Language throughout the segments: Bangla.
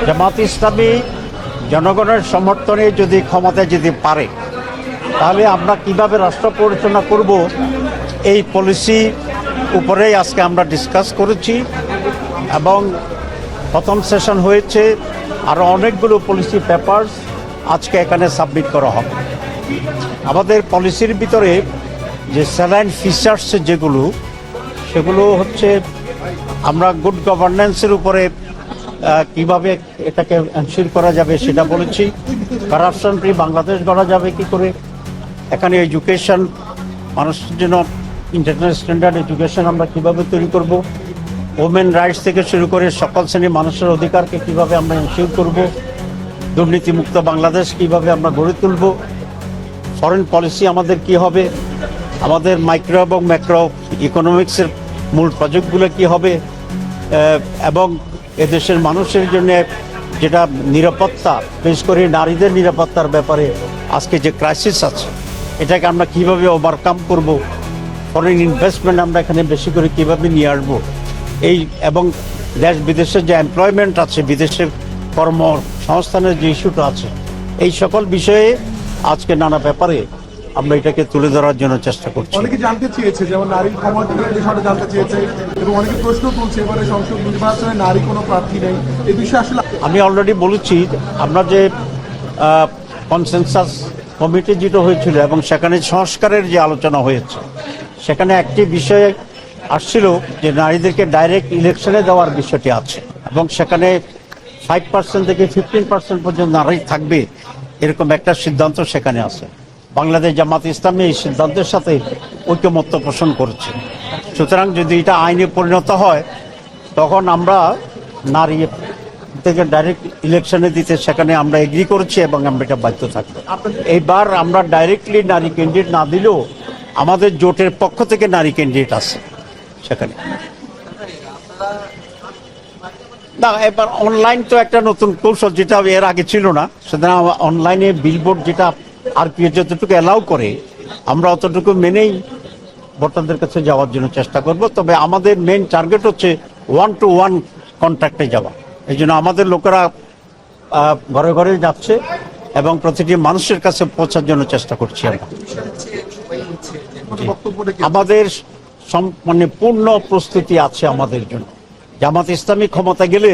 জামাত ইসলামী জনগণের সমর্থনে যদি ক্ষমতায় যেতে পারে, তাহলে আমরা কিভাবে রাষ্ট্র পরিচালনা করব এই পলিসি উপরেই আজকে আমরা ডিসকাস করেছি এবং প্রথম সেশন হয়েছে। আরও অনেকগুলো পলিসি পেপারস আজকে এখানে সাবমিট করা হবে। আমাদের পলিসির ভিতরে যে স্যালাইন ফিচার্স যেগুলো, সেগুলো হচ্ছে আমরা গুড গভর্নেন্সের উপরে কিভাবে এটাকে এনশিওর করা যাবে সেটা বলেছি। কারাপশন ফ্রি বাংলাদেশ গড়া যাবে কি করে, এখানে এডুকেশন মানুষের জন্য ইন্টারন্যাশনাল স্ট্যান্ডার্ড এডুকেশন আমরা কীভাবে তৈরি করব, ওমেন রাইটস থেকে শুরু করে সকল শ্রেণীর মানুষের অধিকারকে কীভাবে আমরা এনশিওর করব, দুর্নীতিমুক্ত বাংলাদেশ কীভাবে আমরা গড়ে তুলব, ফরেন পলিসি আমাদের কি হবে, আমাদের মাইক্রো এবং ম্যাক্রো ইকোনমিক্সের মূল প্রজেক্টগুলো কি হবে, এবং এদেশের মানুষের জন্য যেটা নিরাপত্তা, বিশেষ করে নারীদের নিরাপত্তার ব্যাপারে আজকে যে ক্রাইসিস আছে, এটাকে আমরা কীভাবে ওভারকাম করব, ফরেন ইনভেস্টমেন্ট আমরা এখানে বেশি করে কীভাবে নিয়ে আসবো, এই এবং দেশ বিদেশের যে এমপ্লয়মেন্ট আছে, বিদেশের কর্মসংস্থানের যে ইস্যুটা আছে, এই সকল বিষয়ে আজকে নানা ব্যাপারে আমরা এটাকে তুলে ধরার জন্য চেষ্টা করছি। অনেকে জানতে চেয়েছে, যেমন নারীর ক্ষমতায়নের বিষয়টা জানতে চেয়েছে এবং অনেকে প্রশ্ন তুলছে এবারে সংসদ নির্বাচনে নারী কোনো প্রার্থী নেই, এই বিষয়ে আসলে আমি অলরেডি বলেছি, আমরা যে কনসেনসাস কমিটি যেটা হয়েছিল এবং সেখানে সংস্কারের যে আলোচনা হয়েছে, সেখানে একটি বিষয় আসছিল যে নারীদেরকে ডাইরেক্ট ইলেকশনে দেওয়ার বিষয়টি আছে এবং সেখানে 5% থেকে 15% পর্যন্ত নারী থাকবে, এরকম একটা সিদ্ধান্ত সেখানে আছে। বাংলাদেশ জামাত ইসলামী এই সিদ্ধান্তের সাথে ঐকমত্য পোষণ করেছে। সুতরাং যদি এটা আইনে পরিণত হয়, তখন আমরা নারী থেকে ডাইরেক্ট ইলেকশনে দিতে সেখানে আমরা এগ্রি করেছি এবং আমরা এটা বাধ্য থাকবো। এইবার আমরা ডাইরেক্টলি নারী ক্যান্ডিডেট না দিলেও আমাদের জোটের পক্ষ থেকে নারী ক্যান্ডিডেট আছে সেখানে। না, এবার অনলাইন তো একটা নতুন কৌশল, যেটা এর আগে ছিল না। সুতরাং অনলাইনে বিলবোর্ড যেটা আরপিএ যতটুকু অ্যালাউ করে, আমরা অতটুকু মেনেই ভোটারদের কাছে যাওয়ার জন্য চেষ্টা করব। তবে আমাদের মেইন টার্গেট হচ্ছে 1-to-1 কন্ট্যাক্টে যাওয়া। এই জন্য আমাদের লোকেরা ঘরে ঘরে যাচ্ছে এবং প্রতিটি মানুষের কাছে পৌঁছার জন্য চেষ্টা করছি আমরা। আমাদের মানে পূর্ণ প্রস্তুতি আছে আমাদের জন্য। জামাত ইসলামী ক্ষমতা গেলে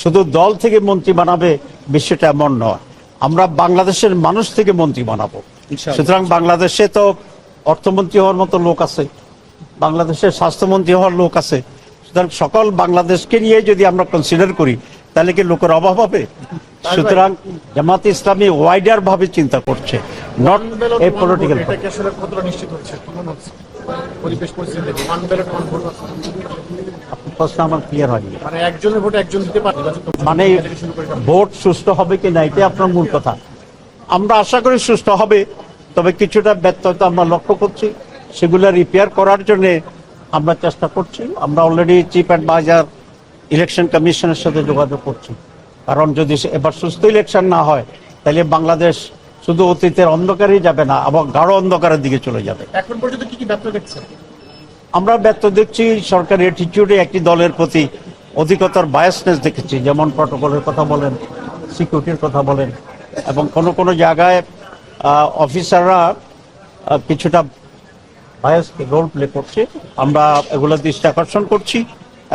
শুধু দল থেকে মন্ত্রী বানাবে বিষয়টা এমন নয়, আমরা বাংলাদেশের মানুষ থেকে মন্ত্রী বানাবো। সুতরাং বাংলাদেশে তো অর্থমন্ত্রী হওয়ার মতো লোক আছে, বাংলাদেশের স্বাস্থ্যমন্ত্রী হওয়ার লোক আছে। সুতরাং সকল বাংলাদেশকে নিয়ে যদি আমরা কনসিডার করি, তাহলে কি লোকের অভাব হবে? সুতরাং জামাত ইসলামী ওয়াইডার ভাবে চিন্তা করছে, নট এ পলিটিক্যাল। প্রশ্ন আমার ক্লিয়ার হয়নি। মানে ভোট সুষ্ঠু হবে কি না, এটা আপনার মূল কথা। আমরা আশা করি সুষ্ঠু হবে, তবে কিছুটা ব্যত্যয়তা আমরা লক্ষ্য করছি, সেগুলো রিপেয়ার করার জন্য আমরা চেষ্টা করছি। আমরা অলরেডি চিফ অ্যাডভাইজার ইলেকশন কমিশনের সাথে যোগাযোগ করছি, কারণ যদি এবার সুস্থ ইলেকশন না হয়, তাহলে বাংলাদেশ শুধু অতীতের অন্ধকারেই যাবে না, আবার গাঢ় অন্ধকারের দিকে চলে যাবে। এখন পর্যন্ত কি ব্যর্থ দেখছেন? আমরা ব্যর্থ দেখছি সরকারের অ্যাটিটিউডে, একটি দলের প্রতি অধিকতর বায়াসনেস দেখেছি। যেমন প্রটোকলের কথা বলেন, সিকিউরিটির কথা বলেন, এবং কোনো জায়গায় অফিসাররা কিছুটা বায়াস রোল প্লে করছে। আমরা এগুলো দৃষ্টি আকর্ষণ করছি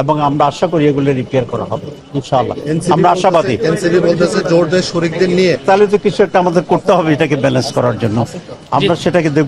এবং আমরা আশা করি এগুলো রিপেয়ার করা হবে ইনশাআল্লাহ। আমরা আশাবাদী। এনসিপি বলতেছে জোট দেশ শরীকদের নিয়ে, তাহলে তো কিছু একটা আমাদের করতে হবে এটাকে ব্যালেন্স করার জন্য। আমরা সেটাকে